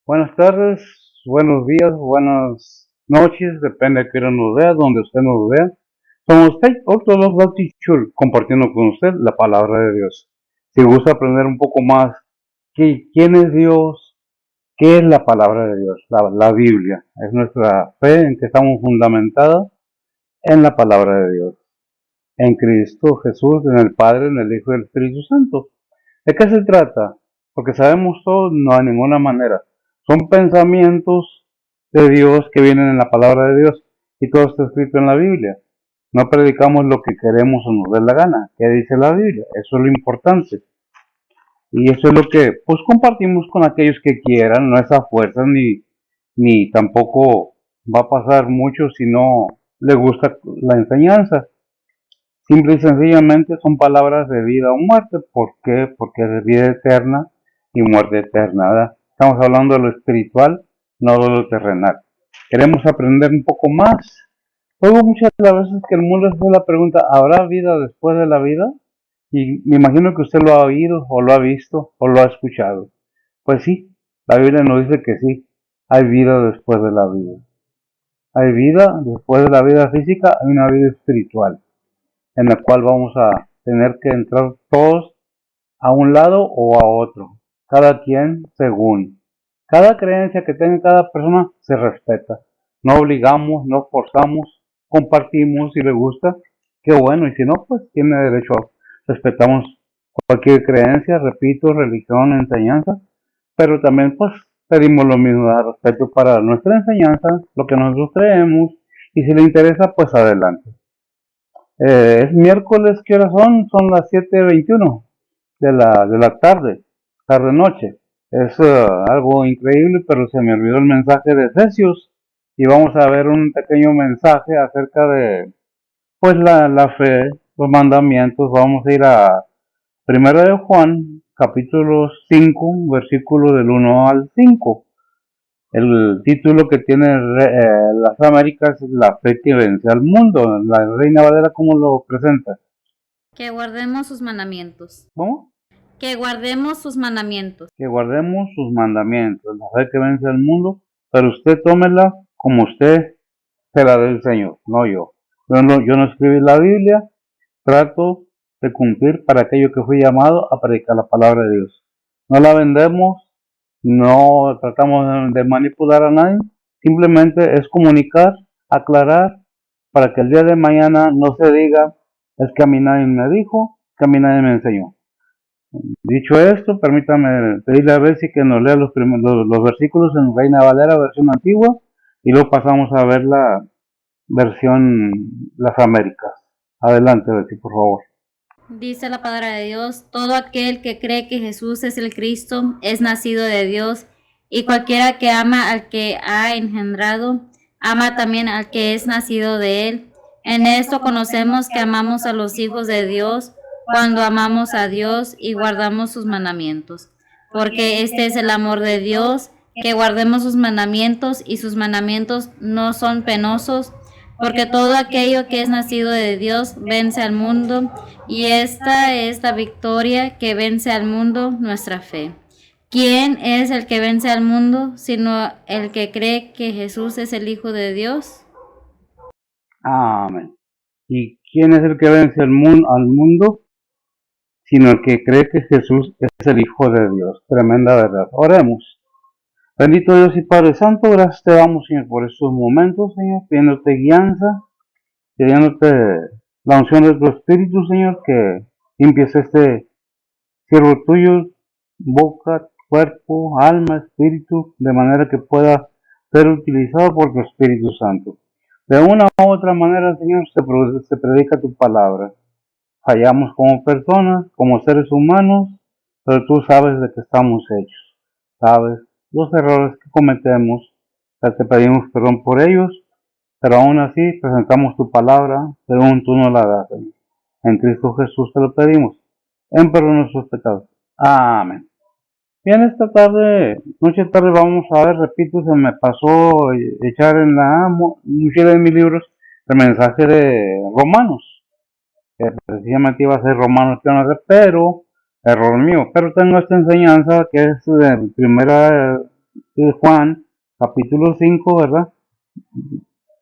Buenas tardes, buenos días, buenas noches, depende de qué hora nos vea, donde usted nos vea. Somos Faith Orthodox Baptist Church, compartiendo con usted la palabra de Dios. Si gusta aprender un poco más, ¿quién es Dios? ¿Qué es la palabra de Dios? La Biblia. Es nuestra fe en que estamos fundamentados en la palabra de Dios. En Cristo Jesús, en el Padre, en el Hijo y el Espíritu Santo. ¿De qué se trata? Porque sabemos todos, no de ninguna manera. Son pensamientos de Dios que vienen en la palabra de Dios y todo está escrito en la Biblia. No predicamos lo que queremos o nos dé la gana. ¿Qué dice la Biblia? Eso es lo importante. Y eso es lo que pues compartimos con aquellos que quieran. No es a fuerza ni tampoco va a pasar mucho si no le gusta la enseñanza. Simple y sencillamente son palabras de vida o muerte. ¿Por qué? Porque es de vida eterna y muerte eterna, ¿verdad? Estamos hablando de lo espiritual, no de lo terrenal. Queremos aprender un poco más. Oigo muchas veces que el mundo hace la pregunta, ¿habrá vida después de la vida? Y me imagino que usted lo ha oído, o lo ha visto, o lo ha escuchado. Pues sí, la Biblia nos dice que sí, hay vida después de la vida. Hay vida después de la vida física, hay una vida espiritual en la cual vamos a tener que entrar todos a un lado o a otro, cada quien según. Cada creencia que tenga cada persona se respeta. No obligamos, no forzamos, compartimos si le gusta, qué bueno, y si no, pues tiene derecho a respetamos cualquier creencia, repito, religión, enseñanza, pero también pues pedimos lo mismo, respeto para nuestra enseñanza, lo que nosotros creemos, y si le interesa, pues adelante. Es miércoles, ¿qué horas son? Son las 7:21 de la tarde, tarde-noche. Es algo increíble, pero se me olvidó el mensaje de Efesios. Y vamos a ver un pequeño mensaje acerca de, pues, la fe, los mandamientos. Vamos a ir a Primera de Juan, capítulo 5, versículo del 1 al 5. El título que tiene las Américas es La fe que vence al mundo. La Reina Valera, ¿cómo lo presenta? Que guardemos sus mandamientos. ¿Cómo? Que guardemos sus mandamientos. Que guardemos sus mandamientos. La fe que vence al mundo, pero usted tómela como usted se la dé el Señor, no yo. Yo no escribí la Biblia, trato de cumplir para aquello que fui llamado a predicar la palabra de Dios. No la vendemos, no tratamos de manipular a nadie, simplemente es comunicar, aclarar, para que el día de mañana no se diga, es que a mí nadie me dijo, que a mí nadie me enseñó. Dicho esto, permítame pedirle a Betsy que nos lea los versículos en Reina Valera, versión antigua, y luego pasamos a ver la versión Las Américas. Adelante, Betsy, por favor. Dice la palabra de Dios, todo aquel que cree que Jesús es el Cristo es nacido de Dios, y cualquiera que ama al que ha engendrado, ama también al que es nacido de él. En esto conocemos que amamos a los hijos de Dios, cuando amamos a Dios y guardamos sus mandamientos. Porque este es el amor de Dios, que guardemos sus mandamientos, y sus mandamientos no son penosos, porque todo aquello que es nacido de Dios vence al mundo, y esta es la victoria que vence al mundo, nuestra fe. ¿Quién es el que vence al mundo, sino el que cree que Jesús es el Hijo de Dios? Amén. ¿Y quién es el que vence al mundo? Sino el que cree que Jesús es el Hijo de Dios. Tremenda verdad. Oremos. Bendito Dios y Padre Santo, gracias te damos, Señor, por estos momentos, Señor, pidiéndote guianza, pidiéndote la unción de tu Espíritu, Señor, que limpies este siervo tuyo, boca, cuerpo, alma, espíritu, de manera que pueda ser utilizado por tu Espíritu Santo. De una u otra manera, Señor, se predica tu palabra. Fallamos como personas, como seres humanos, pero tú sabes de qué estamos hechos. Sabes los errores que cometemos, te pedimos perdón por ellos, pero aún así presentamos tu palabra, según tú nos la das. Señor. En Cristo Jesús te lo pedimos, en perdón de nuestros pecados. Amén. Bien, esta noche tarde vamos a ver, repito, se me pasó echar en la mochila de mis libros el mensaje de Romanos, que precisamente iba a ser Romanos, pero error mío. Pero tengo esta enseñanza que es de primera de Juan, capítulo 5, ¿verdad?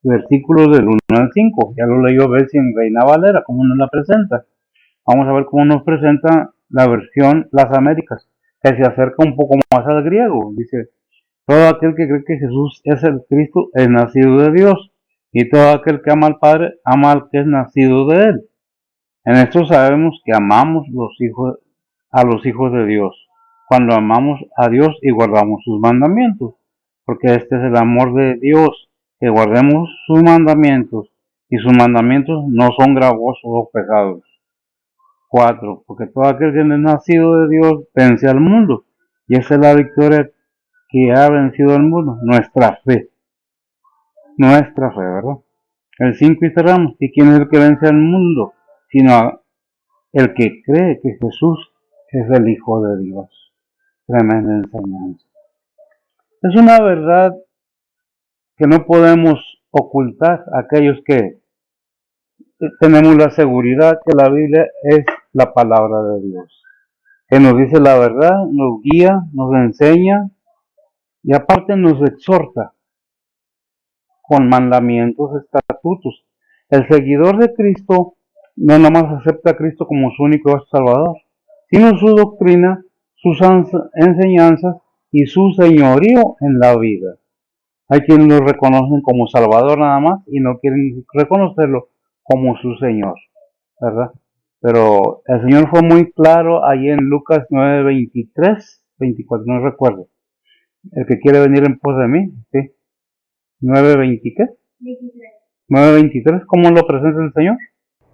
Versículos del 1 al 5. Ya lo leyó a ver si en Reina Valera, cómo nos la presenta. Vamos a ver cómo nos presenta la versión Las Américas, que se acerca un poco más al griego. Dice, todo aquel que cree que Jesús es el Cristo es nacido de Dios, y todo aquel que ama al Padre ama al que es nacido de él. En esto sabemos que amamos a los hijos de Dios, cuando amamos a Dios y guardamos sus mandamientos, porque este es el amor de Dios, que guardemos sus mandamientos, y sus mandamientos no son gravosos o pesados. 4. Porque todo aquel que es nacido de Dios vence al mundo, y esa es la victoria que ha vencido al mundo, nuestra fe, ¿verdad? El 5 y cerramos, ¿y quién es el que vence al mundo? Sino el que cree que Jesús es el Hijo de Dios. Tremenda enseñanza. Es una verdad que no podemos ocultar a aquellos que tenemos la seguridad que la Biblia es la palabra de Dios, que nos dice la verdad, nos guía, nos enseña y aparte nos exhorta con mandamientos, estatutos. El seguidor de Cristo no nomás acepta a Cristo como su único Salvador, sino su doctrina, sus enseñanzas y su señorío en la vida. Hay quienes lo reconocen como Salvador nada más y no quieren reconocerlo como su Señor, ¿verdad? Pero el Señor fue muy claro ahí en Lucas 9:23, 24, no recuerdo. El que quiere venir en pos de mí, ¿sí? 9:20, ¿qué? 9:23, ¿cómo lo presenta el Señor?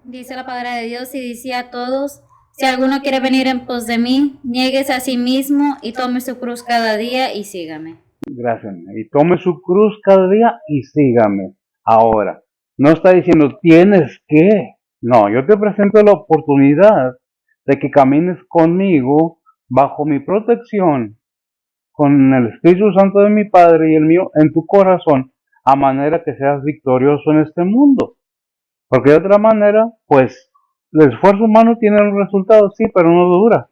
Dice la palabra de Dios y dice a todos, si alguno quiere venir en pos de mí, niéguese a sí mismo y tome su cruz cada día y sígame. Gracias. Y tome su cruz cada día y sígame. Ahora, no está diciendo tienes que. No, yo te presento la oportunidad de que camines conmigo bajo mi protección, con el Espíritu Santo de mi Padre y el mío en tu corazón, a manera que seas victorioso en este mundo. Porque de otra manera, pues, el esfuerzo humano tiene un resultado, sí, pero no dura.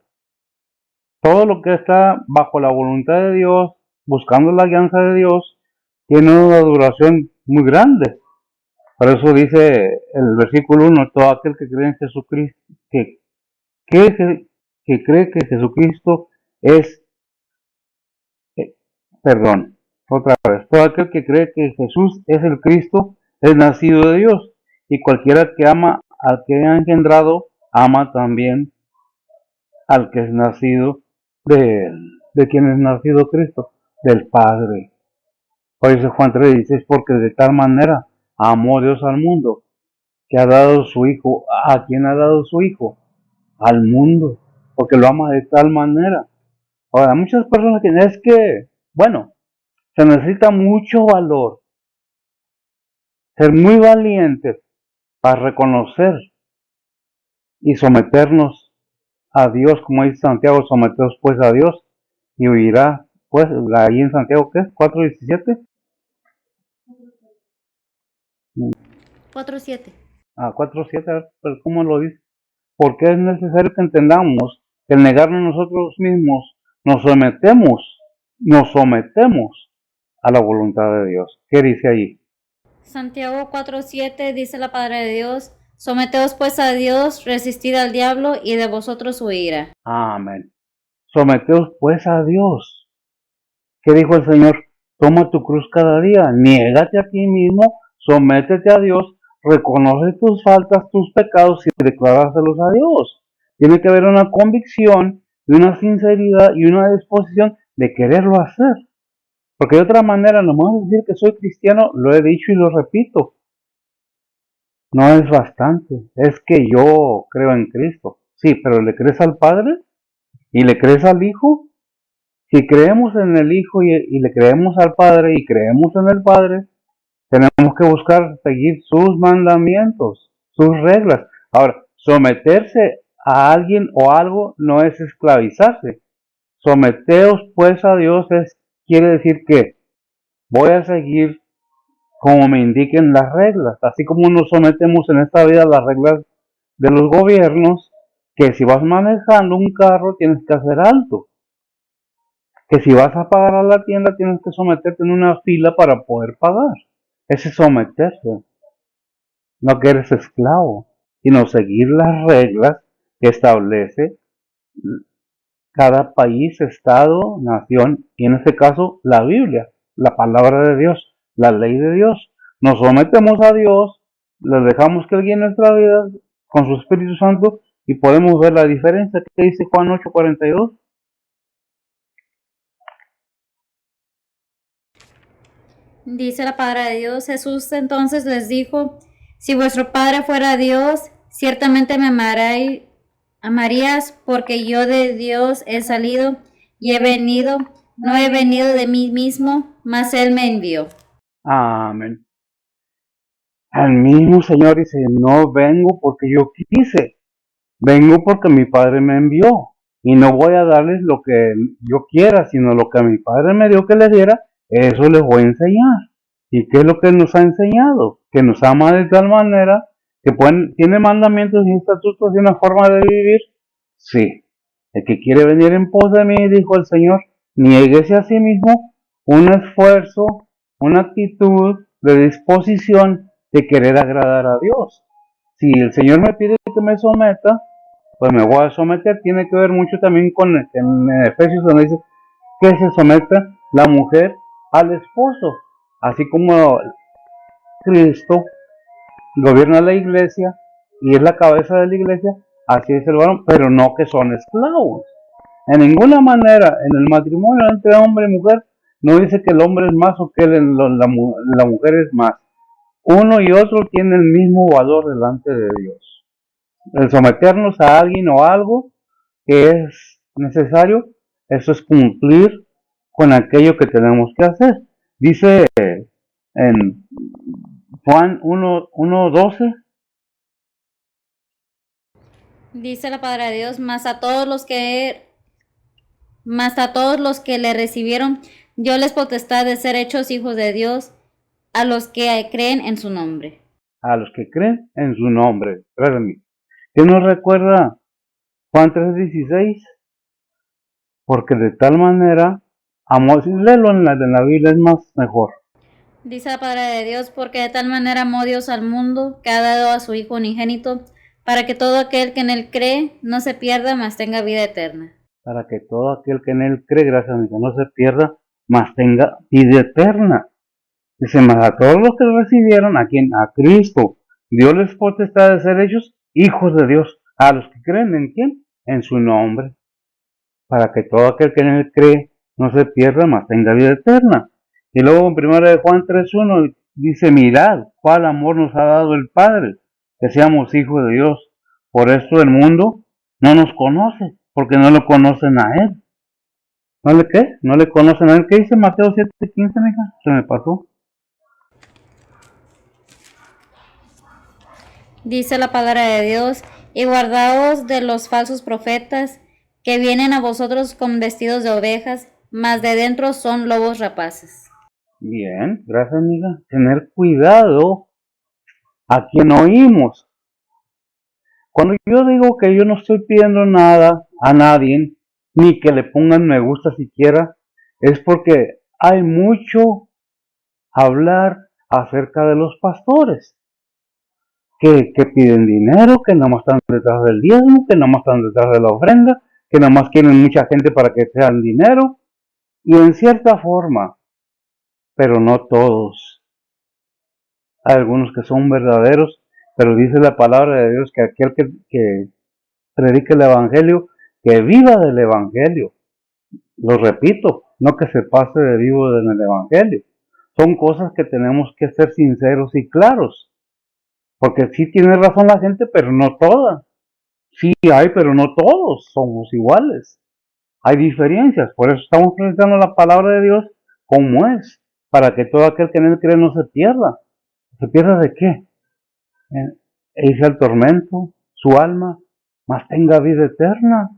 Todo lo que está bajo la voluntad de Dios, buscando la alianza de Dios, tiene una duración muy grande. Por eso dice el versículo 1, todo aquel que cree en Jesucristo, que cree que Jesucristo es, otra vez, todo aquel que cree que Jesús es el Cristo, es nacido de Dios, y cualquiera que ama al que ha engendrado, ama también al que es nacido de él. ¿De quién es nacido Cristo? Del Padre. Por eso Juan 3:16, porque de tal manera amó Dios al mundo, que ha dado su Hijo. ¿A quién ha dado su Hijo? Al mundo, porque lo ama de tal manera. Ahora, muchas personas que es que, bueno, se necesita mucho valor, ser muy valientes para reconocer y someternos a Dios, como dice Santiago, someteos pues a Dios y huirá, pues, ahí en Santiago, ¿qué es? 4:17. 4:7. 4:7, pero ¿cómo lo dice? Porque es necesario que entendamos que al negarnos nosotros mismos, nos sometemos a la voluntad de Dios. ¿Qué dice ahí? Santiago 4:7 dice la palabra de Dios, someteos pues a Dios, resistid al diablo y de vosotros huirá. Amén. Someteos pues a Dios. ¿Qué dijo el Señor? Toma tu cruz cada día, niégate a ti mismo, sométete a Dios, reconoce tus faltas, tus pecados y declarárselos a Dios. Tiene que haber una convicción y una sinceridad y una disposición de quererlo hacer. Porque de otra manera, nomás decir que soy cristiano, lo he dicho y lo repito, no es bastante. Es que yo creo en Cristo. Sí, pero ¿le crees al Padre? ¿Y le crees al Hijo? Si creemos en el Hijo y le creemos al Padre y creemos en el Padre, tenemos que buscar seguir sus mandamientos, sus reglas. Ahora, someterse a alguien o algo no es esclavizarse. Someteos pues a Dios quiere decir que voy a seguir como me indiquen las reglas, así como nos sometemos en esta vida a las reglas de los gobiernos, que si vas manejando un carro tienes que hacer alto. Que si vas a pagar a la tienda tienes que someterte en una fila para poder pagar. Ese es someterse. No que eres esclavo, sino seguir las reglas que establece cada país, estado, nación, y en este caso la Biblia, la palabra de Dios, la ley de Dios. Nos sometemos a Dios, le dejamos que Él guíe nuestra vida con su Espíritu Santo y podemos ver la diferencia que dice Juan 8:42. Dice la palabra de Dios. Jesús entonces les dijo: si vuestro Padre fuera Dios, ciertamente me amarías, porque yo de Dios he salido y he venido, no he venido de mí mismo, mas Él me envió. Amén. Al mismo Señor dice, no vengo porque yo quise, vengo porque mi Padre me envió. Y no voy a darles lo que yo quiera, sino lo que mi Padre me dio que les diera, eso les voy a enseñar. ¿Y qué es lo que Él nos ha enseñado? Que nos ama de tal manera, que tiene mandamientos y estatutos y una forma de vivir. Sí. El que quiere venir en pos de mí, dijo el Señor, niéguese a sí mismo un esfuerzo, una actitud de disposición de querer agradar a Dios. Si el Señor me pide que me someta, pues me voy a someter. Tiene que ver mucho también con en Efesios donde dice que se someta la mujer al esposo, así como Cristo gobierna la iglesia y es la cabeza de la iglesia, así es el varón, pero no que son esclavos. En ninguna manera en el matrimonio entre hombre y mujer no dice que el hombre es más o que la mujer es más. Uno y otro tienen el mismo valor delante de Dios. El someternos a alguien o algo que es necesario, eso es cumplir con aquello que tenemos que hacer. Dice en Juan 1:12. Dice la palabra de Dios: mas a todos los que le recibieron, dio les potestad de ser hechos hijos de Dios, a los que creen en su nombre. A los que creen en su nombre. ¿Qué nos recuerda Juan 3:16? Porque de tal manera amó, léelo en la Biblia, es más mejor. Dice la palabra de Dios: porque de tal manera amó Dios al mundo, que ha dado a su Hijo unigénito, para que todo aquel que en Él cree no se pierda, mas tenga vida eterna. Para que todo aquel que en Él cree, gracias a Dios, no se pierda, mas tenga vida eterna. Dice, mas a todos los que recibieron, a quien, a Cristo, Dios les potestad de ser ellos hijos de Dios, a los que creen en quién, en su nombre, para que todo aquel que en Él cree no se pierda, mas tenga vida eterna. Y luego en 1 Juan 3:1 dice, mirad cuál amor nos ha dado el Padre, que seamos hijos de Dios. Por esto el mundo no nos conoce, porque no lo conocen a Él. ¿No le qué? ¿No le conocen a Él? ¿Qué dice Mateo 7:15, mija? Se me pasó. Dice la palabra de Dios: y guardaos de los falsos profetas, que vienen a vosotros con vestidos de ovejas, mas de dentro son lobos rapaces. Bien, gracias, amiga. Tener cuidado a quien oímos. Cuando yo digo que yo no estoy pidiendo nada a nadie, ni que le pongan me gusta siquiera, es porque hay mucho hablar acerca de los pastores, que piden dinero, que nomás están detrás del diezmo, que nomás están detrás de la ofrenda, que nomás quieren mucha gente para que sean dinero, y en cierta forma, pero no todos. Hay algunos que son verdaderos, pero dice la palabra de Dios que aquel que predique el Evangelio, que viva del Evangelio. Lo repito, no que se pase de vivo en el Evangelio. Son cosas que tenemos que ser sinceros y claros. Porque sí tiene razón la gente, pero no toda. Sí hay, pero no todos somos iguales. Hay diferencias. Por eso estamos presentando la palabra de Dios como es. Para que todo aquel que en él cree no se pierda. ¿Se pierda de qué? E irse al tormento, su alma, mas tenga vida eterna.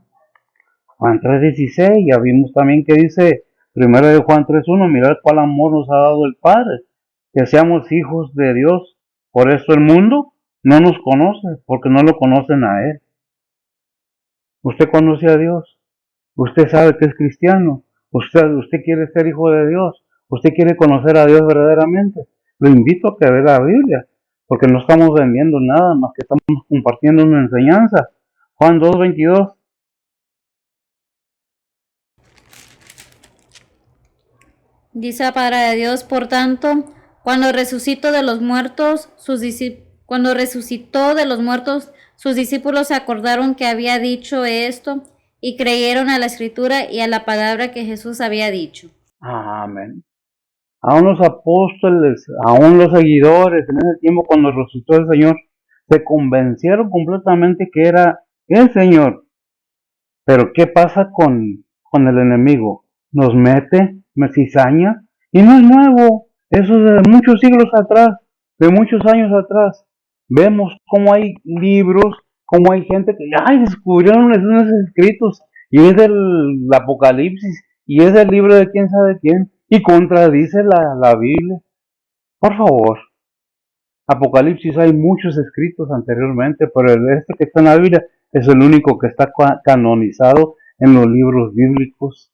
Juan 3:16, ya vimos también que dice 1 Juan 3:1, mirad cuál amor nos ha dado el Padre, que seamos hijos de Dios. Por eso el mundo no nos conoce, porque no lo conocen a Él. Usted conoce a Dios, usted sabe que es cristiano, Usted quiere ser hijo de Dios, usted quiere conocer a Dios verdaderamente. Lo invito a que vea la Biblia, porque no estamos vendiendo nada más que estamos compartiendo una enseñanza. Juan 2:22. Dice la palabra de Dios, por tanto, cuando resucitó de los muertos, sus discípulos se acordaron que había dicho esto y creyeron a la escritura y a la palabra que Jesús había dicho. Amén. Aún los apóstoles, aún los seguidores, en ese tiempo cuando resucitó el Señor, se convencieron completamente que era el Señor. Pero ¿qué pasa con el enemigo? Nos mete, me cizaña, y no es nuevo. Eso es de muchos siglos atrás, de muchos años atrás. Vemos cómo hay libros, cómo hay gente que ya descubrieron esos escritos, y es del Apocalipsis, y es el libro de quién sabe quién, y contradice la Biblia. Por favor, Apocalipsis hay muchos escritos anteriormente, pero este que está en la Biblia es el único que está canonizado en los libros bíblicos.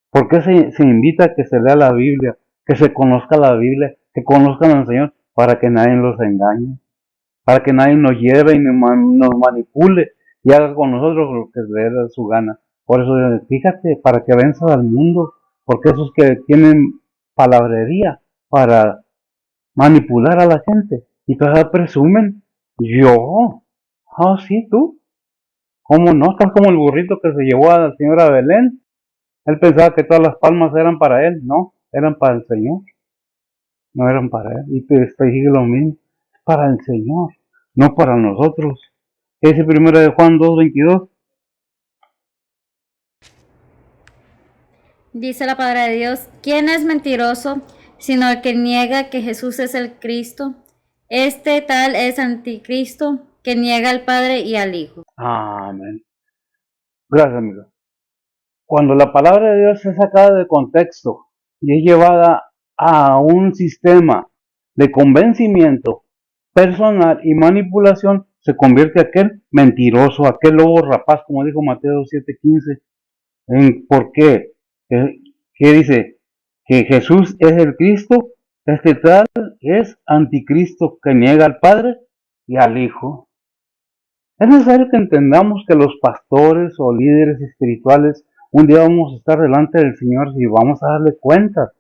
¿Por qué se invita a que se lea la Biblia, que se conozca la Biblia, que conozcan al Señor, para que nadie los engañe, para que nadie nos lleve y nos manipule y haga con nosotros lo que le dé su gana? Por eso, fíjate, para que venzas al mundo, porque esos que tienen palabrería para manipular a la gente y todavía presumen, yo, sí, tú, ¿cómo no? Estás como el burrito que se llevó a la señora Belén. Él pensaba que todas las palmas eran para él, no, eran para el Señor, no eran para él. Y te sigue lo mismo, es para el Señor, no para nosotros. Ese primero de Juan 2:22. Dice la palabra de Dios, ¿quién es mentiroso sino el que niega que Jesús es el Cristo? Este tal es anticristo, que niega al Padre y al Hijo. Amén. Gracias, amigo. Cuando la palabra de Dios es sacada de contexto y es llevada a un sistema de convencimiento personal y manipulación, se convierte aquel mentiroso, aquel lobo rapaz, como dijo Mateo 7:15. ¿Por qué? ¿Qué dice? Que Jesús es el Cristo, este tal es anticristo que niega al Padre y al Hijo. Es necesario que entendamos que los pastores o líderes espirituales un día vamos a estar delante del Señor y vamos a darle cuentas.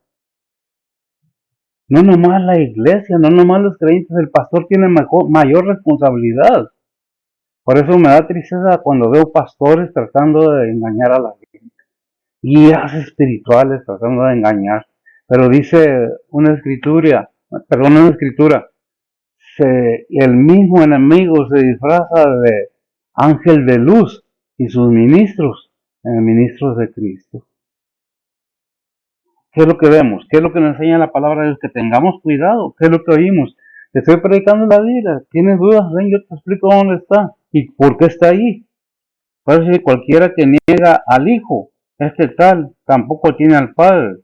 No nomás la iglesia, no nomás los creyentes, el pastor tiene mayor responsabilidad. Por eso me da tristeza cuando veo pastores tratando de engañar a la gente, guías espirituales tratando de engañar. Pero dice una escritura, el mismo enemigo se disfraza de ángel de luz y sus ministros, ministros de Cristo. ¿Qué es lo que vemos? ¿Qué es lo que nos enseña la palabra de Dios? Que tengamos cuidado. ¿Qué es lo que oímos? Te estoy predicando la Biblia. ¿Tienes dudas? Ven, yo te explico dónde está y por qué está ahí. Parece que cualquiera que niega al Hijo, este tal, tampoco tiene al Padre.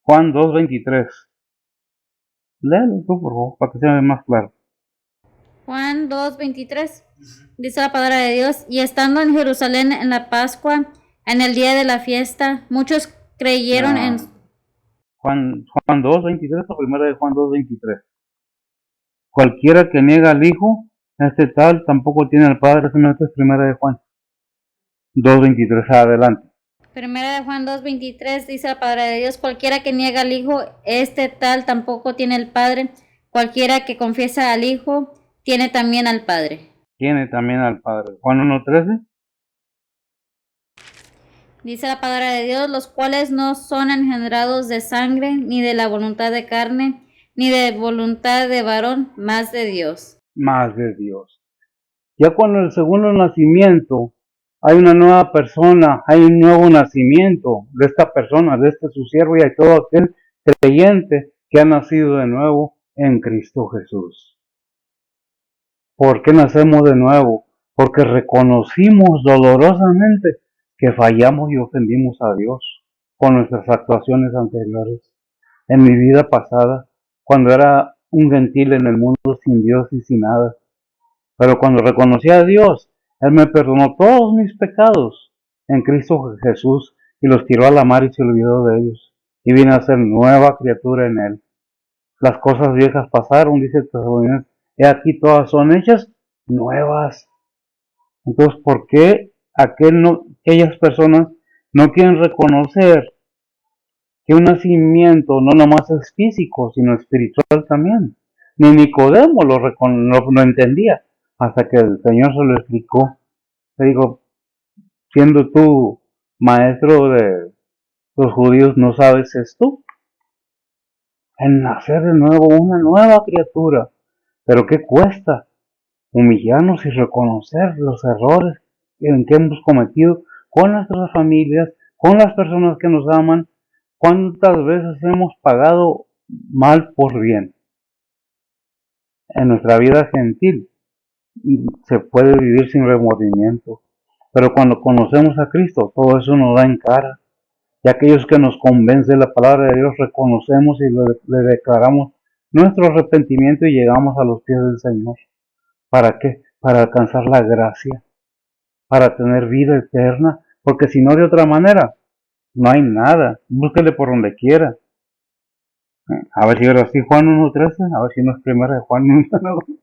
Juan 2:23. Léelo tú, por favor, para que sea más claro. Juan 2:23. Dice la palabra de Dios, y estando en Jerusalén en la Pascua, en el día de la fiesta, muchos creyeron en... Juan 2:23, o primero de Juan 2:23. Cualquiera que niega al Hijo, este tal, tampoco tiene al Padre. Esta es primera de Juan 2:23, adelante. Primera de Juan 2:23 dice la palabra de Dios, cualquiera que niega al Hijo, este tal tampoco tiene el Padre. Cualquiera que confiesa al Hijo, tiene también al Padre. Tiene también al Padre. Juan 1:13. Dice la palabra de Dios, los cuales no son engendrados de sangre, ni de la voluntad de carne, ni de voluntad de varón, más de Dios. Más de Dios. Ya cuando el segundo nacimiento, hay una nueva persona, hay un nuevo nacimiento de esta persona, de este su siervo y de todo aquel creyente que ha nacido de nuevo en Cristo Jesús. ¿Por qué nacemos de nuevo? Porque reconocimos dolorosamente que fallamos y ofendimos a Dios con nuestras actuaciones anteriores. En mi vida pasada, cuando era un gentil en el mundo sin Dios y sin nada. Pero cuando reconocí a Dios, Él me perdonó todos mis pecados en Cristo Jesús y los tiró a la mar y se olvidó de ellos, y vino a ser nueva criatura en él. Las cosas viejas pasaron, dice Tesalonicenses, y aquí todas son hechas nuevas. Entonces, ¿por qué aquellas personas no quieren reconocer que un nacimiento no nomás es físico, sino espiritual también? Ni Nicodemo lo entendía, hasta que el Señor se lo explicó. Le digo, siendo tú maestro de los judíos, ¿no sabes esto? El nacer de nuevo, una nueva criatura. ¿Pero qué cuesta? Humillarnos y reconocer los errores en que hemos cometido con nuestras familias, con las personas que nos aman. ¿Cuántas veces hemos pagado mal por bien en nuestra vida gentil? Y se puede vivir sin remordimiento. Pero cuando conocemos a Cristo, todo eso nos da en cara. Y aquellos que nos convence la palabra de Dios, reconocemos y le declaramos nuestro arrepentimiento y llegamos a los pies del Señor. ¿Para qué? Para alcanzar la gracia, para tener vida eterna, porque si no, de otra manera, no hay nada. Búsquele por donde quiera. A ver si ahora sí Juan 1.13, a ver si no es primera de Juan 1.13.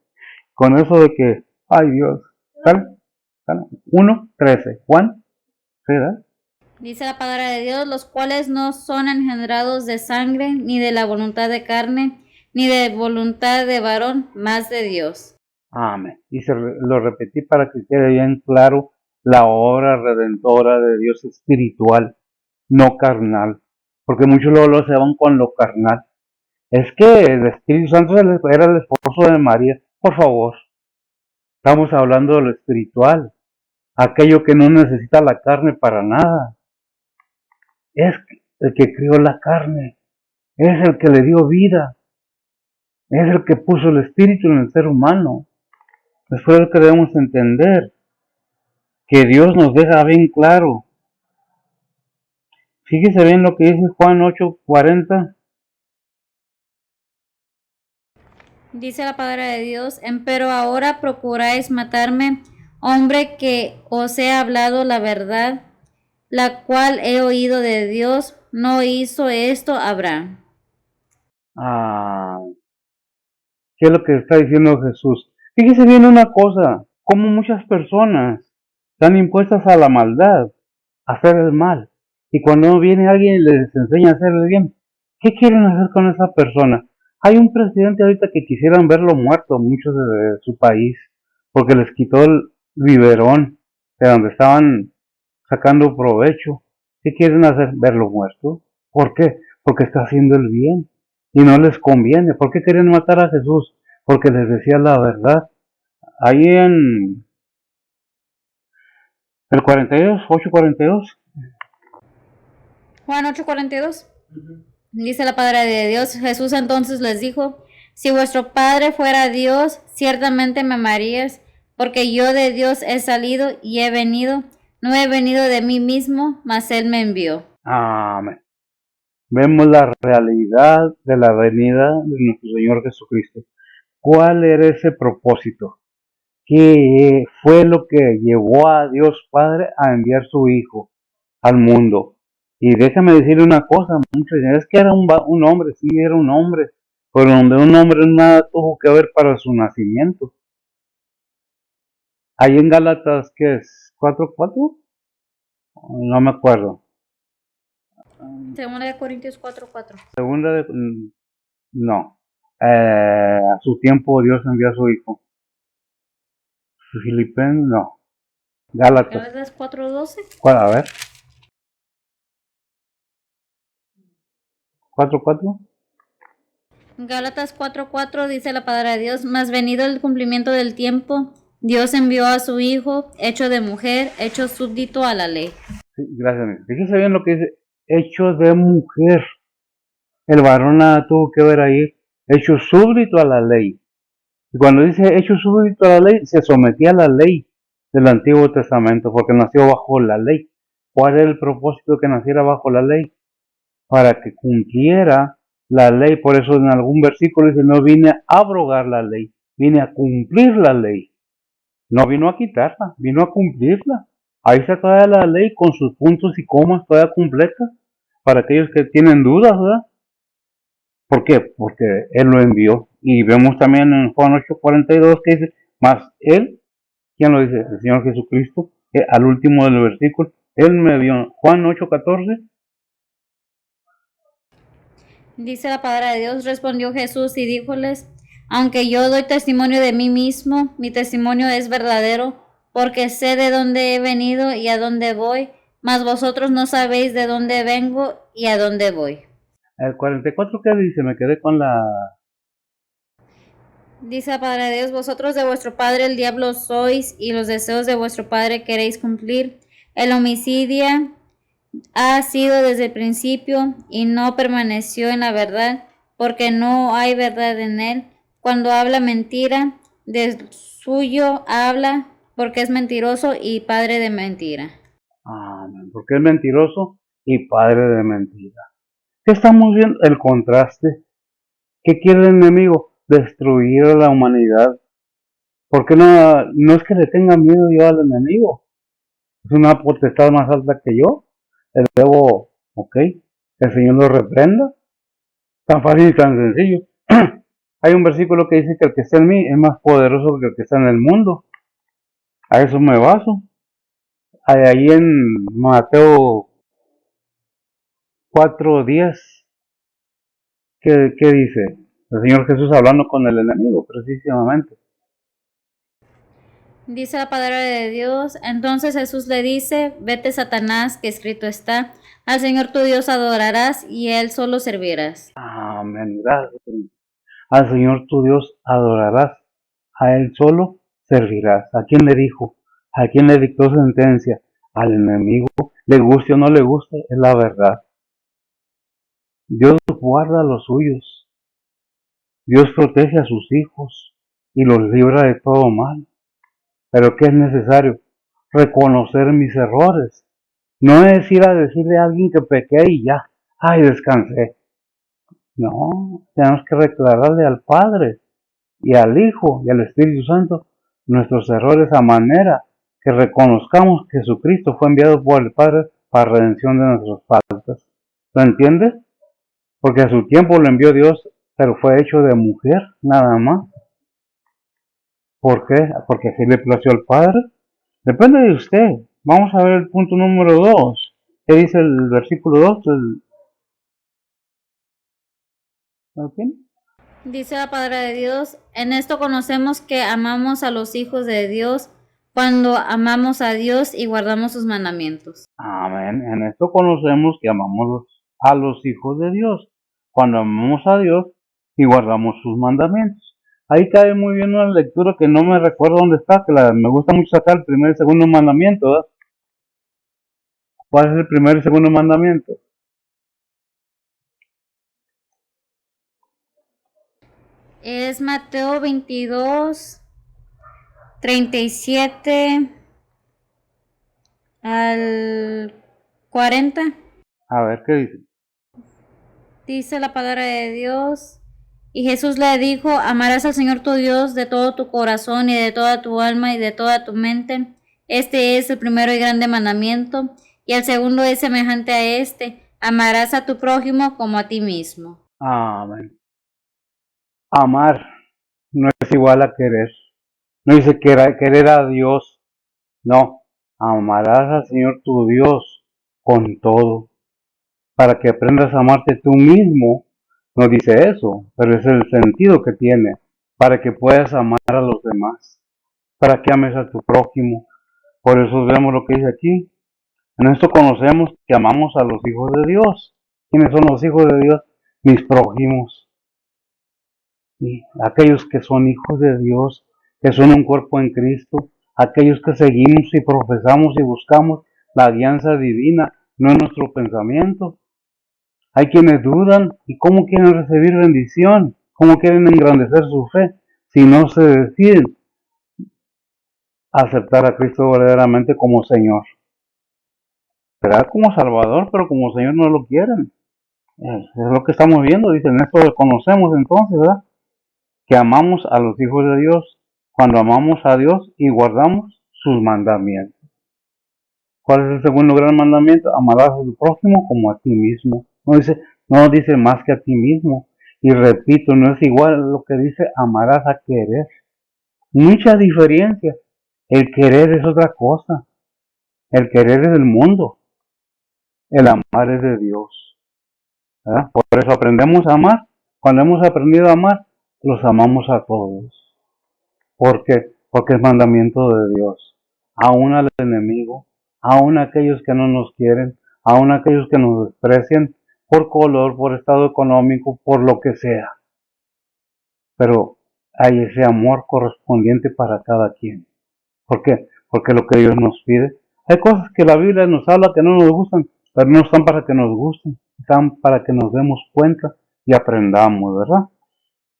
Con eso de que, ay Dios, ¿sale? 1.13, Juan, ¿sí, verdad? Dice la palabra de Dios, los cuales no son engendrados de sangre, ni de la voluntad de carne, ni de voluntad de varón, mas de Dios. Amén. Y lo repetí para que quede bien claro la obra redentora de Dios espiritual, no carnal. Porque muchos luego se van con lo carnal. Es que el Espíritu Santo era el esposo de María. Por favor, estamos hablando de lo espiritual. Aquello que no necesita la carne para nada. Es el que crió la carne. Es el que le dio vida. Es el que puso el espíritu en el ser humano. Eso es lo que debemos entender. Que Dios nos deja bien claro. Fíjese bien lo que dice Juan 8:40. Dice la palabra de Dios, empero ahora procuráis matarme, hombre que os he hablado la verdad, la cual he oído de Dios, no hizo esto Abraham. ¿Qué es lo que está diciendo Jesús? Fíjese bien una cosa, como muchas personas están impuestas a la maldad, a hacer el mal. Y cuando viene alguien y les enseña a hacer el bien, ¿qué quieren hacer con esa persona? Hay un presidente ahorita que quisieran verlo muerto, muchos de su país, porque les quitó el biberón de donde estaban sacando provecho. ¿Qué quieren hacer? Verlo muerto. ¿Por qué? Porque está haciendo el bien y no les conviene. ¿Por qué querían matar a Jesús? Porque les decía la verdad. Ahí en el 42, 8:42. Juan 8:42. Dice la palabra de Dios, Jesús entonces les dijo, si vuestro Padre fuera Dios, ciertamente me amarías, porque yo de Dios he salido y he venido, no he venido de mí mismo, mas Él me envió. Amén. Vemos la realidad de la venida de nuestro Señor Jesucristo. ¿Cuál era ese propósito? ¿Qué fue lo que llevó a Dios Padre a enviar su Hijo al mundo? Y déjame decirle una cosa, muchos dicen, es que era un hombre, sí, era un hombre, pero donde un hombre nada tuvo que ver para su nacimiento. Ahí en Gálatas, ¿qué es? ¿4:4? No me acuerdo. Segunda de Corintios 4:4. Segunda de... No. A su tiempo Dios envió a su Hijo. Filipenses, no. Gálatas. Gálatas 4:12. ¿Cuál? A ver. 4:4. Gálatas 4:4 dice la palabra de Dios, mas venido el cumplimiento del tiempo, Dios envió a su Hijo, hecho de mujer, hecho súbdito a la ley. Sí, gracias. Fíjese bien lo que dice, hecho de mujer. El varón nada tuvo que ver ahí, hecho súbdito a la ley. Y cuando dice hecho súbdito a la ley, se sometía a la ley del Antiguo Testamento, porque nació bajo la ley. ¿Cuál era el propósito de que naciera bajo la ley? Para que cumpliera la ley. Por eso en algún versículo dice, no vine a abrogar la ley, vine a cumplir la ley. No vino a quitarla, vino a cumplirla. Ahí está todavía la ley con sus puntos y comas todavía completa para aquellos que tienen dudas, ¿verdad? ¿Por qué? Porque Él lo envió. Y vemos también en Juan 8:42 que dice, más Él, ¿quién lo dice? El Señor Jesucristo, al último del versículo, Él me vio. Juan 8:14. Dice la palabra de Dios, respondió Jesús y díjoles, aunque yo doy testimonio de mí mismo, mi testimonio es verdadero, porque sé de dónde he venido y a dónde voy, mas vosotros no sabéis de dónde vengo y a dónde voy. El 44, ¿qué dice? Me quedé con la... Dice la palabra de Dios, vosotros de vuestro padre el diablo sois, y los deseos de vuestro padre queréis cumplir. El homicidio ha sido desde el principio, y no permaneció en la verdad, porque no hay verdad en él. Cuando habla mentira, de suyo habla, porque es mentiroso y padre de mentira. Amén. Porque es mentiroso y padre de mentira. ¿Qué estamos viendo? El contraste. ¿Qué quiere el enemigo? Destruir a la humanidad. ¿Por qué no es que le tenga miedo yo al enemigo? Es una potestad más alta que yo. El debo, ok, el Señor lo reprenda. Tan fácil y tan sencillo. Hay un versículo que dice que el que está en mí es más poderoso que el que está en el mundo. A eso me baso. Ahí en Mateo 4:10, ¿qué dice? El Señor Jesús hablando con el enemigo, precisamente. Dice la palabra de Dios, entonces Jesús le dice, vete Satanás, que escrito está, al Señor tu Dios adorarás y a Él solo servirás. Amén. Gracias. Al Señor tu Dios adorarás, a Él solo servirás. ¿A quién le dijo? ¿A quién le dictó sentencia? Al enemigo. Le guste o no le guste, es la verdad. Dios guarda a los suyos. Dios protege a sus hijos y los libra de todo mal. Pero ¿qué es necesario? Reconocer mis errores. No es ir a decirle a alguien que pequé y ya, ay, descansé. No, tenemos que declararle al Padre y al Hijo y al Espíritu Santo nuestros errores a manera que reconozcamos que Jesucristo fue enviado por el Padre para redención de nuestras faltas. ¿Lo entiendes? Porque a su tiempo lo envió Dios, pero fue hecho de mujer, nada más. ¿Por qué? Porque así le plació al Padre. Depende de usted. Vamos a ver el punto número 2. ¿Qué dice el versículo 2? ¿Lo tiene? Dice la palabra de Dios, en esto conocemos que amamos a los hijos de Dios cuando amamos a Dios y guardamos sus mandamientos. Amén. En esto conocemos que amamos a los hijos de Dios cuando amamos a Dios y guardamos sus mandamientos. Ahí cae muy bien una lectura que no me recuerdo dónde está, que me gusta mucho sacar el primer y segundo mandamiento, ¿verdad? ¿Cuál es el primer y segundo mandamiento? Es Mateo 22, 37 al 40. A ver, ¿qué dice? Dice la palabra de Dios. Y Jesús le dijo, amarás al Señor tu Dios de todo tu corazón y de toda tu alma y de toda tu mente. Este es el primero y grande mandamiento. Y el segundo es semejante a este. Amarás a tu prójimo como a ti mismo. Amén. Amar no es igual a querer. No dice querer a Dios. No. Amarás al Señor tu Dios con todo. Para que aprendas a amarte tú mismo. No dice eso, pero es el sentido que tiene. Para que puedas amar a los demás. Para que ames a tu prójimo. Por eso vemos lo que dice aquí. En esto conocemos que amamos a los hijos de Dios. ¿Quiénes son los hijos de Dios? Mis prójimos. Y aquellos que son hijos de Dios, que son un cuerpo en Cristo, aquellos que seguimos y profesamos y buscamos la alianza divina, no es nuestro pensamiento. Hay quienes dudan y cómo quieren recibir bendición, cómo quieren engrandecer su fe, si no se deciden aceptar a Cristo verdaderamente como Señor. Será como Salvador, pero como Señor no lo quieren. Es lo que estamos viendo, dicen, esto lo conocemos entonces, ¿verdad? Que amamos a los hijos de Dios cuando amamos a Dios y guardamos sus mandamientos. ¿Cuál es el segundo gran mandamiento? Amarás a tu prójimo como a ti mismo. No dice más que a ti mismo. Y repito, no es igual lo que dice amarás a querer. Mucha diferencia. El querer es otra cosa. El querer es del mundo. El amar es de Dios. ¿Verdad? Por eso aprendemos a amar. Cuando hemos aprendido a amar, los amamos a todos. ¿Por qué? Porque es mandamiento de Dios. Aún al enemigo, aún a aquellos que no nos quieren, aún a aquellos que nos desprecian por color, por estado económico, por lo que sea. Pero hay ese amor correspondiente para cada quien. ¿Por qué? Porque lo que Dios nos pide. Hay cosas que la Biblia nos habla que no nos gustan, pero no están para que nos gusten, están para que nos demos cuenta y aprendamos, ¿verdad?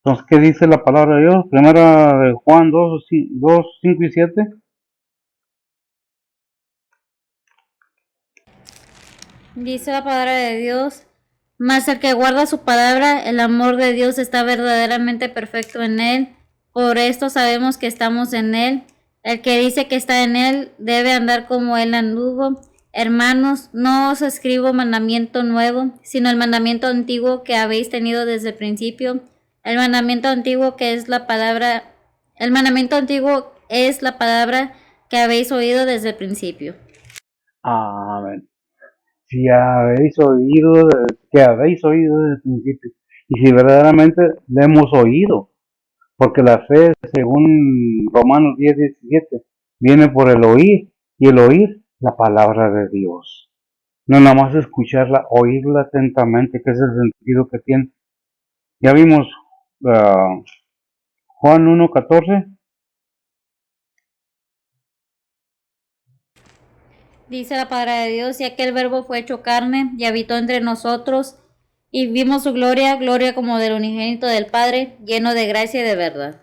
Entonces, ¿qué dice la palabra de Dios? Primera de Juan 2, 5 y 7. Dice la palabra de Dios, mas el que guarda su palabra, el amor de Dios está verdaderamente perfecto en él. Por esto sabemos que estamos en él. El que dice que está en él debe andar como él anduvo. Hermanos, no os escribo mandamiento nuevo, sino el mandamiento antiguo que habéis tenido desde el principio. El mandamiento antiguo que es la palabra, el mandamiento antiguo es la palabra que habéis oído desde el principio. Amén. Si habéis oído, que habéis oído desde el principio, y si verdaderamente le hemos oído, porque la fe, según Romanos 10:17, viene por el oír, y el oír la palabra de Dios. No nada más escucharla, oírla atentamente, que es el sentido que tiene. Ya vimos Juan 1:14. Dice la palabra de Dios, y aquel verbo fue hecho carne y habitó entre nosotros, y vimos su gloria, gloria como del unigénito del Padre, lleno de gracia y de verdad.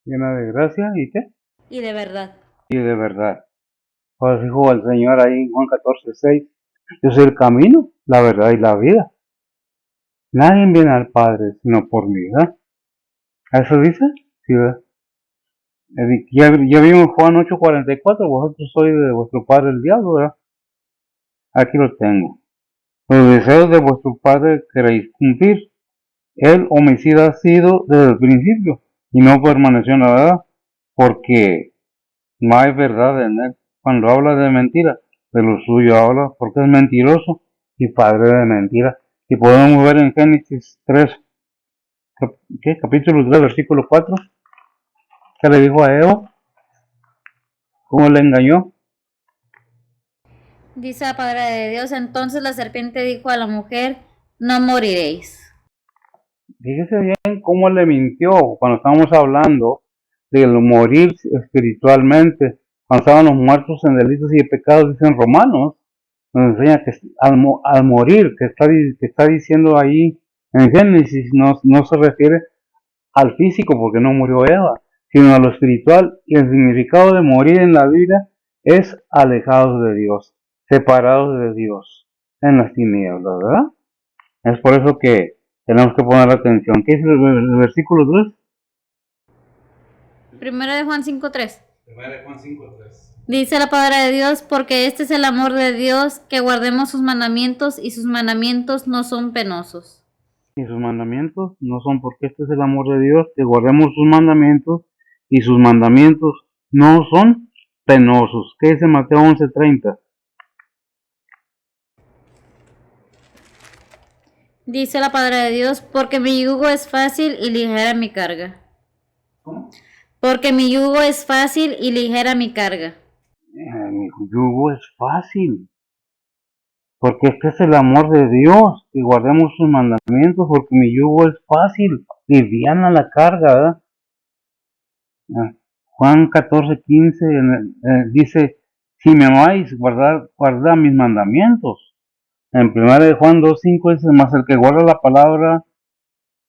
Llena de gracia, ¿y qué? Y de verdad. Y de verdad. Pues dijo el Señor ahí en Juan 14:6, yo soy el camino, la verdad y la vida. Nadie viene al Padre sino por mí, ¿verdad? ¿Eso dice? Sí, ¿verdad? Ya vimos Juan 8:44, vosotros sois de vuestro padre el diablo, ¿verdad? Aquí lo tengo. Los deseos de vuestro padre queréis cumplir. El homicida ha sido desde el principio y no permaneció en la verdad, porque no hay verdad en él. Cuando habla de mentira, de lo suyo habla, porque es mentiroso y padre de mentira. Y podemos ver en Génesis 3, capítulo 3, versículo 4, que le dijo a Eva, cómo le engañó. Dice la palabra de Dios, entonces la serpiente dijo a la mujer, no moriréis. Fíjese bien cómo le mintió cuando estábamos hablando del morir espiritualmente, cuando estábamos muertos en delitos y pecados, dicen Romanos, nos enseña que al morir, que está diciendo ahí en Génesis, no se refiere al físico porque no murió Eva, sino a lo espiritual, y el significado de morir en la Biblia es alejados de Dios, separados de Dios, en las tinieblas, ¿verdad? Es por eso que tenemos que poner atención. ¿Qué dice el versículo 3? Primero de Juan 5:3. Primero de Juan 5:3. Dice la palabra de Dios, porque este es el amor de Dios, que guardemos sus mandamientos, y sus mandamientos no son penosos. Y sus mandamientos no son, porque este es el amor de Dios, que guardemos sus mandamientos, y sus mandamientos no son penosos. ¿Qué dice Mateo 11:30? Dice la palabra de Dios, porque mi yugo es fácil y ligera mi carga. ¿Cómo? Porque mi yugo es fácil y ligera mi carga. Mi yugo es fácil, porque este es el amor de Dios, que guardemos sus mandamientos, porque mi yugo es fácil, liviana la carga, ¿verdad? Juan 14:15 dice, si me amáis, guardad mis mandamientos. En 1 de Juan 2:5 dice, más el que guarda la palabra,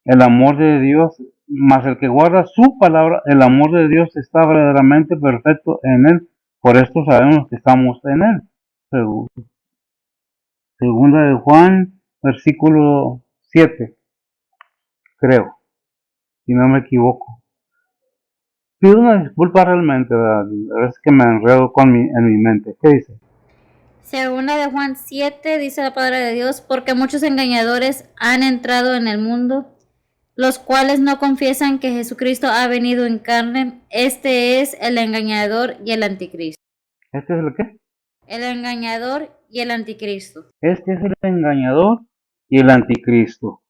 el amor de Dios, más el que guarda su palabra, el amor de Dios está verdaderamente perfecto en él. Por esto sabemos que estamos en él. Segunda de Juan, versículo 7, creo, si no me equivoco. Pido una disculpa realmente, ¿verdad? Es que me enredo en mi mente. ¿Qué dice? Segunda de Juan 7 dice la palabra de Dios, porque muchos engañadores han entrado en el mundo, los cuales no confiesan que Jesucristo ha venido en carne. Este es el engañador y el anticristo. ¿Este es el qué? El engañador y el anticristo. Este es el engañador y el anticristo.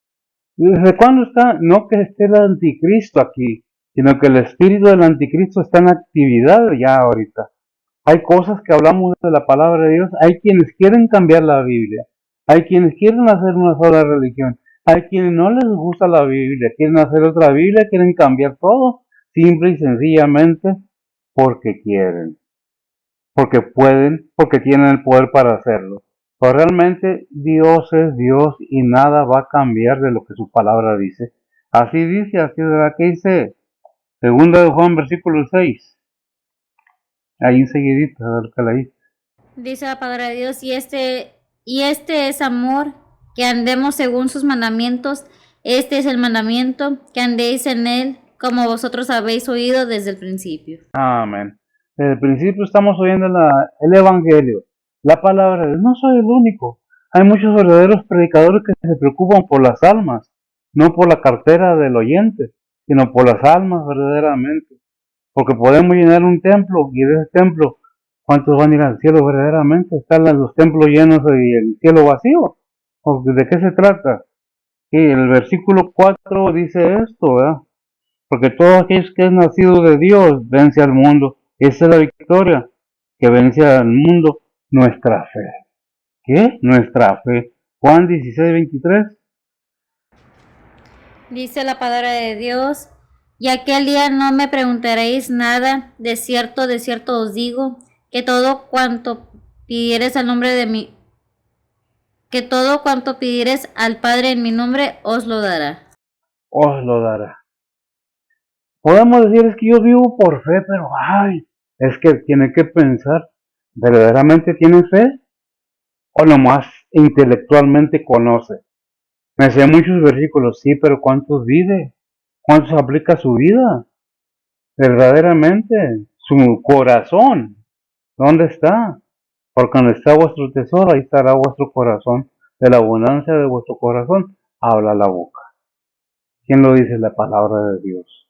¿Y desde cuándo está? No que esté el anticristo aquí, sino que el espíritu del anticristo está en actividad ya ahorita. Hay cosas que hablamos de la palabra de Dios, hay quienes quieren cambiar la Biblia, hay quienes quieren hacer una sola religión, hay quienes no les gusta la Biblia, quieren hacer otra Biblia, quieren cambiar todo, simple y sencillamente porque quieren, porque pueden, porque tienen el poder para hacerlo. Pero realmente Dios es Dios y nada va a cambiar de lo que su palabra dice. Así dice, así de la que dice, segunda de Juan, versículo 6. Ahí enseguidita, a ver qué le dice. Dice la palabra de Dios, y este es amor, que andemos según sus mandamientos. Este es el mandamiento, que andéis en él, como vosotros habéis oído desde el principio. Amén. Desde el principio estamos oyendo el Evangelio, la palabra de Dios. No soy el único. Hay muchos verdaderos predicadores que se preocupan por las almas, no por la cartera del oyente, sino por las almas verdaderamente. Porque podemos llenar un templo y de ese templo, ¿cuántos van a ir al cielo verdaderamente? ¿Están los templos llenos y el cielo vacío? ¿O de qué se trata? Y el versículo 4 dice esto, ¿verdad? Porque todo aquel que es nacido de Dios vence al mundo. Esa es la victoria que vence al mundo, nuestra fe. ¿Qué? Nuestra fe. Juan 16:23. Dice la palabra de Dios, y aquel día no me preguntaréis nada, de cierto os digo, que todo cuanto pidieres al nombre de mí, que todo cuanto pidieres al Padre en mi nombre, os lo dará. Os lo dará. Podemos decir es que yo vivo por fe, pero ay, es que tiene que pensar, ¿verdaderamente tiene fe? ¿O nomás intelectualmente conoce? Me sé muchos versículos, sí, pero ¿cuántos vive? ¿Cuántos aplica a su vida? Verdaderamente, su corazón, ¿dónde está? Porque donde está vuestro tesoro, ahí estará vuestro corazón. De la abundancia de vuestro corazón, habla la boca. ¿Quién lo dice? La palabra de Dios.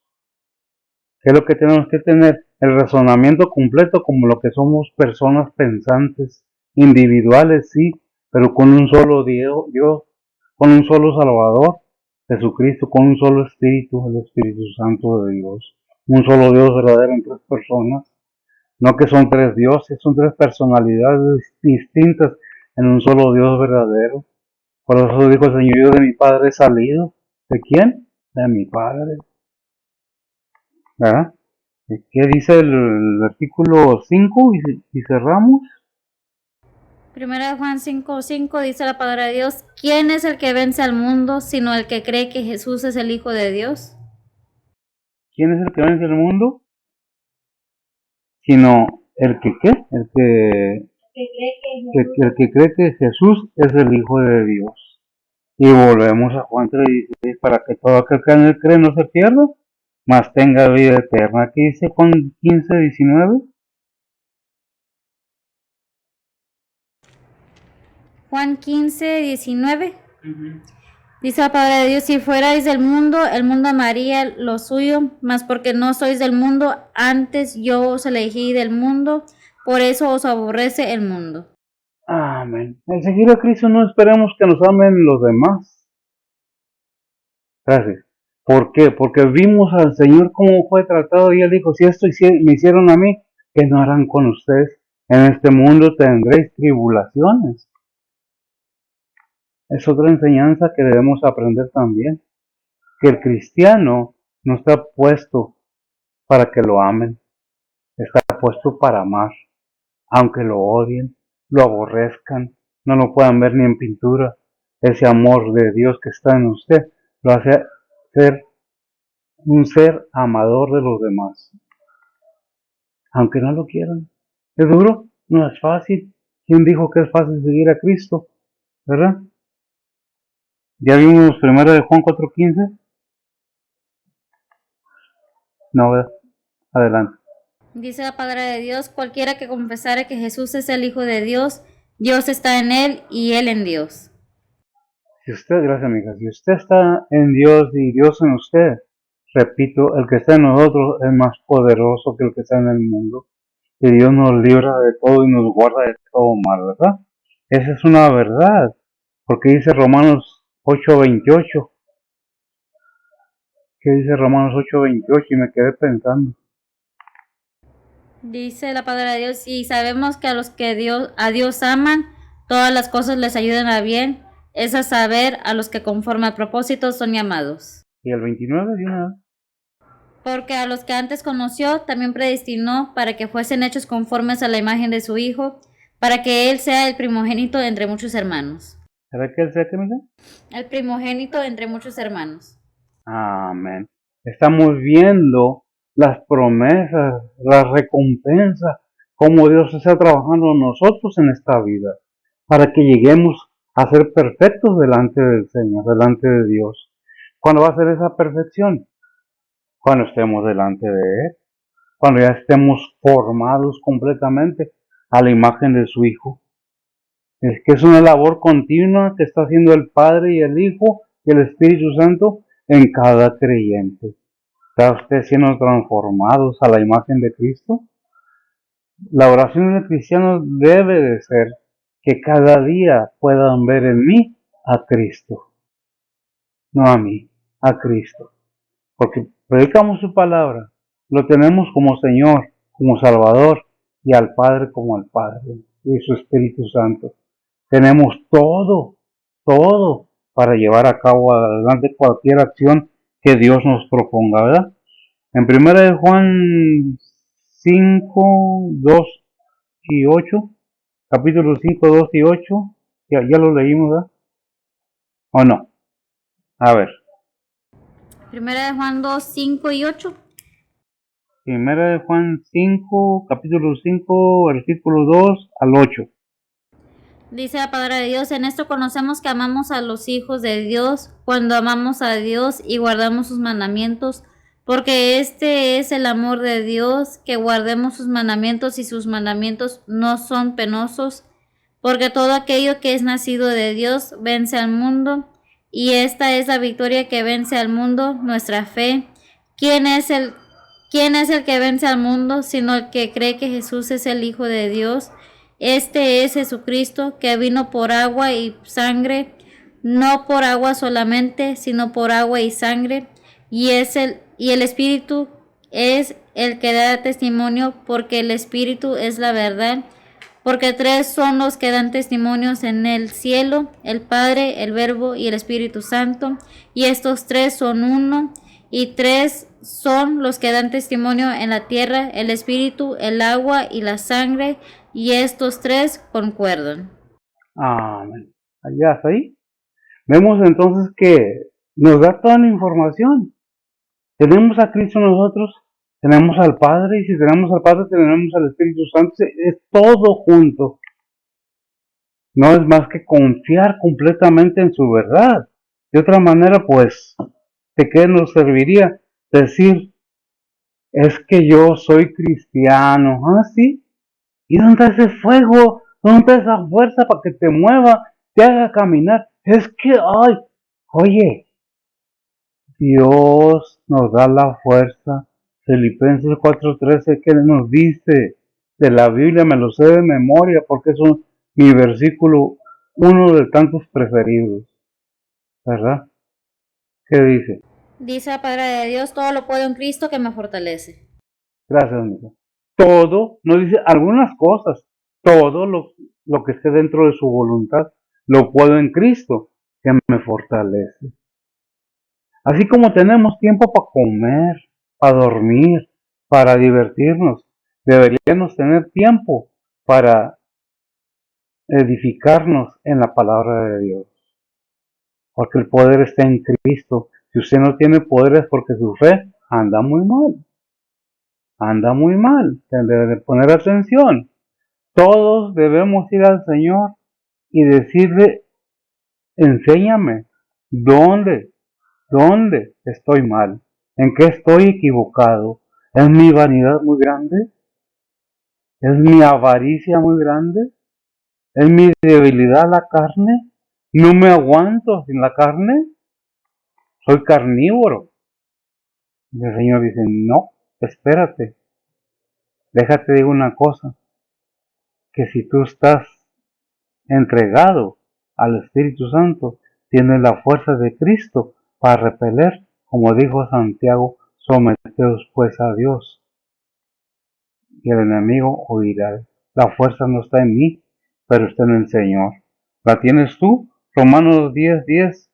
¿Qué es lo que tenemos que tener? El razonamiento completo como lo que somos personas pensantes, individuales, sí, pero con un solo Dios, con un solo Salvador, Jesucristo, con un solo Espíritu, el Espíritu Santo de Dios. Un solo Dios verdadero en tres personas. No que son tres dioses, son tres personalidades distintas en un solo Dios verdadero. Por eso dijo el Señor, yo de mi Padre he salido. ¿De quién? De mi Padre. ¿Verdad? ¿Qué dice el artículo 5? Y cerramos. Primera de Juan 5:5 dice la palabra de Dios, ¿quién es el que vence al mundo, sino el que cree que Jesús es el Hijo de Dios? ¿Quién es el que vence el mundo? Sino el que ¿qué? El que cree que Jesús es el Hijo de Dios. Y volvemos a Juan 3:16, para que todo aquel que en él cree no se pierda, mas tenga vida eterna. Aquí dice Juan 15:19. Juan 15:19 dice la palabra de Dios, si fuerais del mundo, el mundo amaría lo suyo, mas porque no sois del mundo, antes yo os elegí del mundo, por eso os aborrece el mundo. Amén. Al seguir a Cristo no esperemos que nos amen los demás. Gracias. ¿Por qué? Porque vimos al Señor cómo fue tratado y Él dijo, si esto me hicieron a mí, ¿qué no harán con ustedes? En este mundo tendréis tribulaciones. Es otra enseñanza que debemos aprender también. Que el cristiano no está puesto para que lo amen. Está puesto para amar. Aunque lo odien, lo aborrezcan, no lo puedan ver ni en pintura. Ese amor de Dios que está en usted lo hace ser un ser amador de los demás, aunque no lo quieran. ¿Es duro? No es fácil. ¿Quién dijo que es fácil seguir a Cristo? ¿Verdad? ¿Ya vimos primero de Juan 4:15? No, ¿verdad? Adelante. Dice la palabra de Dios, cualquiera que confesare que Jesús es el Hijo de Dios, Dios está en él y él en Dios. Gracias amiga, si usted está en Dios y Dios en usted, repito, el que está en nosotros es más poderoso que el que está en el mundo. Y Dios nos libra de todo y nos guarda de todo mal, ¿verdad? Esa es una verdad, porque dice Romanos 8:28. ¿Qué dice Romanos 8:28? Y me quedé pensando. Dice la palabra de Dios, y sabemos que a los que a Dios aman, todas las cosas les ayudan a bien, es a saber, a los que conforme al propósito son llamados. ¿Y el 29? ¿De una vez? Porque a los que antes conoció, también predestinó para que fuesen hechos conformes a la imagen de su Hijo, para que Él sea el primogénito entre muchos hermanos. ¿Será que él sea que me dice? El primogénito entre muchos hermanos. Amén. Estamos viendo las promesas, las recompensas, cómo Dios está trabajando en nosotros en esta vida, para que lleguemos a ser perfectos delante del Señor, delante de Dios. ¿Cuándo va a ser esa perfección? Cuando estemos delante de Él, cuando ya estemos formados completamente a la imagen de su Hijo. Es que es una labor continua que está haciendo el Padre y el Hijo y el Espíritu Santo en cada creyente. ¿Está usted siendo transformados a la imagen de Cristo? La oración del cristiano debe de ser que cada día puedan ver en mí a Cristo. No a mí, a Cristo. Porque predicamos su palabra, lo tenemos como Señor, como Salvador, y al Padre como al Padre, y su Espíritu Santo. Tenemos todo para llevar a cabo adelante cualquier acción que Dios nos proponga, ¿verdad? En 1 Juan 5, 2 y 8, capítulo 5, 2 y 8, ya lo leímos, ¿verdad? ¿O no? A ver. 1 Juan 2, 5 y 8. 1 Juan 5, capítulo 5, versículo 2 al 8. Dice la palabra de Dios, en esto conocemos que amamos a los hijos de Dios, cuando amamos a Dios y guardamos sus mandamientos, porque este es el amor de Dios, que guardemos sus mandamientos, y sus mandamientos no son penosos, porque todo aquello que es nacido de Dios vence al mundo, y esta es la victoria que vence al mundo, nuestra fe. ¿Quién es el que vence al mundo, sino el que cree que Jesús es el Hijo de Dios? Este es Jesucristo, que vino por agua y sangre, no por agua solamente, sino por agua y sangre, y el Espíritu es el que da testimonio, porque el Espíritu es la verdad. Porque tres son los que dan testimonios en el cielo, el Padre, el Verbo y el Espíritu Santo, y estos tres son uno, y tres son los que dan testimonio en la tierra, el Espíritu, el agua y la sangre, y estos tres concuerdan. Amén. Allá, ahí. Vemos entonces que nos da toda la información. Tenemos a Cristo nosotros, tenemos al Padre, y si tenemos al Padre, tenemos al Espíritu Santo. Es todo junto. No es más que confiar completamente en su verdad. De otra manera, pues, ¿de qué nos serviría decir, es que yo soy cristiano? Ah, sí. ¿Y dónde está ese fuego? ¿Dónde está esa fuerza para que te mueva, te haga caminar? Es que, ay, oye, Dios nos da la fuerza. Filipenses 4:13, ¿qué nos dice? De la Biblia me lo sé de memoria porque es mi versículo, uno de tantos preferidos, ¿verdad? ¿Qué dice? Dice la palabra de Dios, todo lo puedo en Cristo que me fortalece. Gracias, amigo. Todo, no dice algunas cosas, todo lo que esté dentro de su voluntad, lo puedo en Cristo que me fortalece. Así como tenemos tiempo para comer, para dormir, para divertirnos, deberíamos tener tiempo para edificarnos en la palabra de Dios. Porque el poder está en Cristo. Si usted no tiene poder es porque su fe anda muy mal. Anda muy mal. Debe de poner atención. Todos debemos ir al Señor y decirle, enséñame, ¿dónde estoy mal? ¿En qué estoy equivocado? ¿Es mi vanidad muy grande? ¿Es mi avaricia muy grande? ¿Es mi debilidad la carne? ¿No me aguanto sin la carne? Soy carnívoro. Y el Señor dice, no, espérate, déjate digo una cosa, que si tú estás entregado al Espíritu Santo, tienes la fuerza de Cristo para repeler, como dijo Santiago, someteos pues a Dios, y el enemigo huirá. La fuerza no está en mí, pero está en el Señor. ¿La tienes tú? Romanos 10:10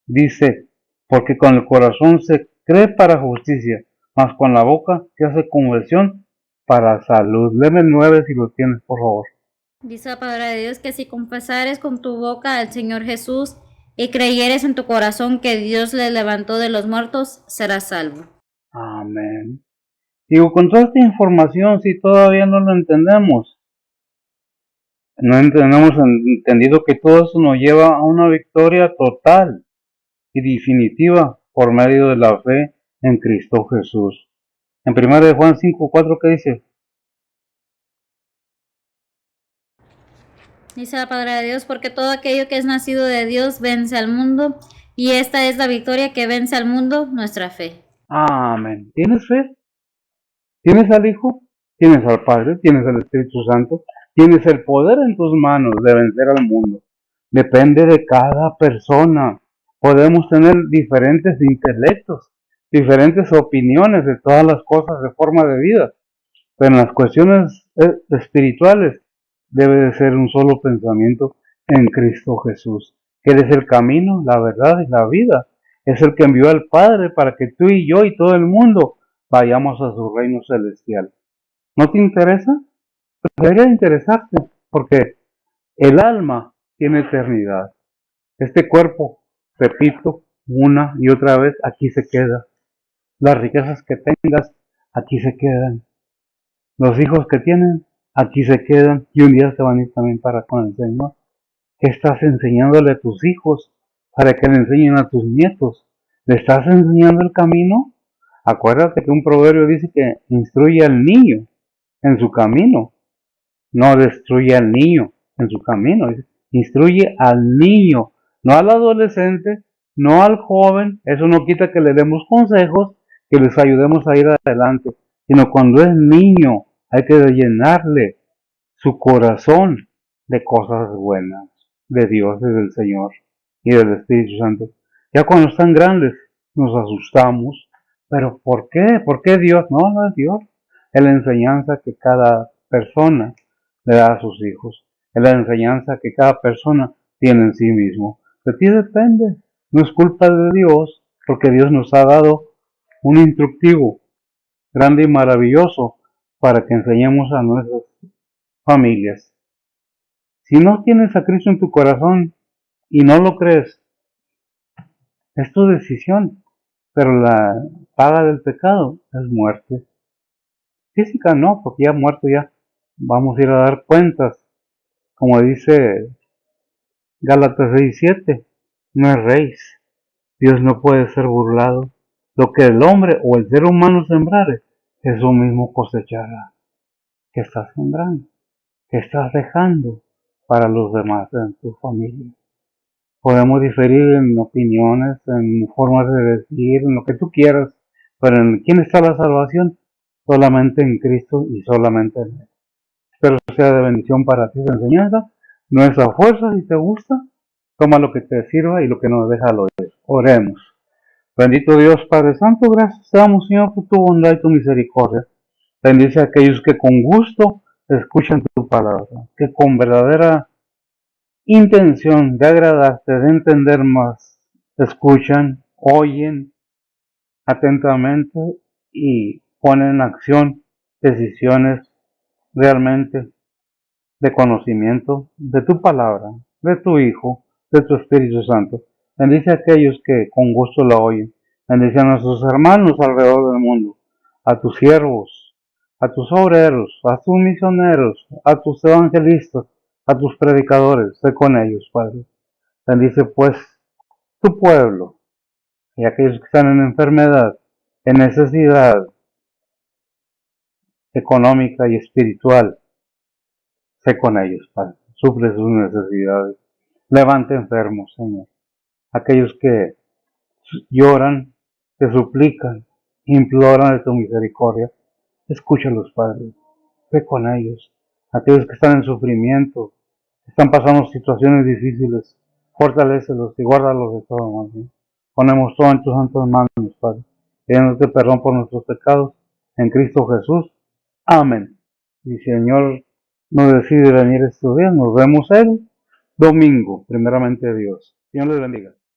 dice, porque con el corazón se cree para justicia, mas con la boca se hace conversión para salud. Léeme el 9 si lo tienes, por favor. Dice la palabra de Dios que si confesares con tu boca al Señor Jesús y creyeres en tu corazón que Dios le levantó de los muertos, serás salvo. Amén. Digo, con toda esta información, si todavía no lo entendemos, no hemos entendido que todo eso nos lleva a una victoria total y definitiva por medio de la fe en Cristo Jesús. En 1 de Juan 5:4, ¿qué dice? Dice la palabra de Dios, porque todo aquello que es nacido de Dios vence al mundo, y esta es la victoria que vence al mundo, nuestra fe. Amén. ¿Tienes fe? ¿Tienes al Hijo? ¿Tienes al Padre? ¿Tienes al Espíritu Santo? ¿Tienes el poder en tus manos de vencer al mundo? Depende de cada persona. Podemos tener diferentes intelectos, diferentes opiniones de todas las cosas de forma de vida, pero en las cuestiones espirituales debe de ser un solo pensamiento en Cristo Jesús, que Él es el camino, la verdad y la vida. Es el que envió al Padre para que tú y yo y todo el mundo vayamos a su reino celestial. ¿No te interesa? Debería interesarte, porque el alma tiene eternidad. Este cuerpo, repito, una y otra vez, aquí se queda. Las riquezas que tengas, aquí se quedan. Los hijos que tienen, aquí se quedan y un día se van a ir también para con el Señor. ¿Qué estás enseñándole a tus hijos para que le enseñen a tus nietos? ¿Le estás enseñando el camino? Acuérdate que un proverbio dice que instruye al niño en su camino, no destruye al niño en su camino. Instruye al niño, no al adolescente, no al joven. Eso no quita que le demos consejos, que les ayudemos a ir adelante, sino cuando es niño hay que llenarle su corazón de cosas buenas, de Dios y del Señor y del Espíritu Santo. Ya cuando están grandes nos asustamos, pero ¿por qué? ¿Por qué Dios? No, no es Dios. Es la enseñanza que cada persona le da a sus hijos. Es la enseñanza que cada persona tiene en sí mismo. De ti depende. No es culpa de Dios, porque Dios nos ha dado un instructivo grande y maravilloso para que enseñemos a nuestras familias. Si no tienes a Cristo en tu corazón y no lo crees, es tu decisión, pero la paga del pecado es muerte. Física no, porque ya muerto ya vamos a ir a dar cuentas, como dice Gálatas 6:7, no erréis, Dios no puede ser burlado, lo que el hombre o el ser humano sembrare, eso mismo cosechará. ¿Qué estás sembrando? ¿Qué estás dejando para los demás en tu familia? Podemos diferir en opiniones, en formas de decir, en lo que tú quieras, pero ¿en quién está la salvación? Solamente en Cristo y solamente en Él. Espero sea de bendición para ti esa enseñanza. No es a fuerza, si te gusta, toma lo que te sirva y lo que nos deja al oír. Oremos. Bendito Dios Padre Santo, gracias te damos, Señor, por tu bondad y tu misericordia. Bendice a aquellos que con gusto escuchan tu palabra, que con verdadera intención de agradarte, de entender más, escuchan, oyen atentamente y ponen en acción decisiones realmente de conocimiento de tu palabra, de tu Hijo, de tu Espíritu Santo. Bendice a aquellos que con gusto la oyen. Bendice a nuestros hermanos alrededor del mundo, a tus siervos, a tus obreros, a tus misioneros, a tus evangelistas, a tus predicadores. Sé con ellos, Padre. Bendice pues tu pueblo y aquellos que están en enfermedad, en necesidad económica y espiritual. Sé con ellos, Padre. suple sus necesidades. Levanta enfermos, Señor. Aquellos que lloran, te suplican, imploran de tu misericordia. Escúchalos, Padre. Ve con ellos. Aquellos que están en sufrimiento, que están pasando situaciones difíciles, fortalécelos y guárdalos de todo mal. Ponemos todo en tus santas manos, Padre, pidiéndote perdón por nuestros pecados en Cristo Jesús. Amén. Y si el Señor nos decide venir estos días, nos vemos el domingo, primeramente Dios. Dios les bendiga.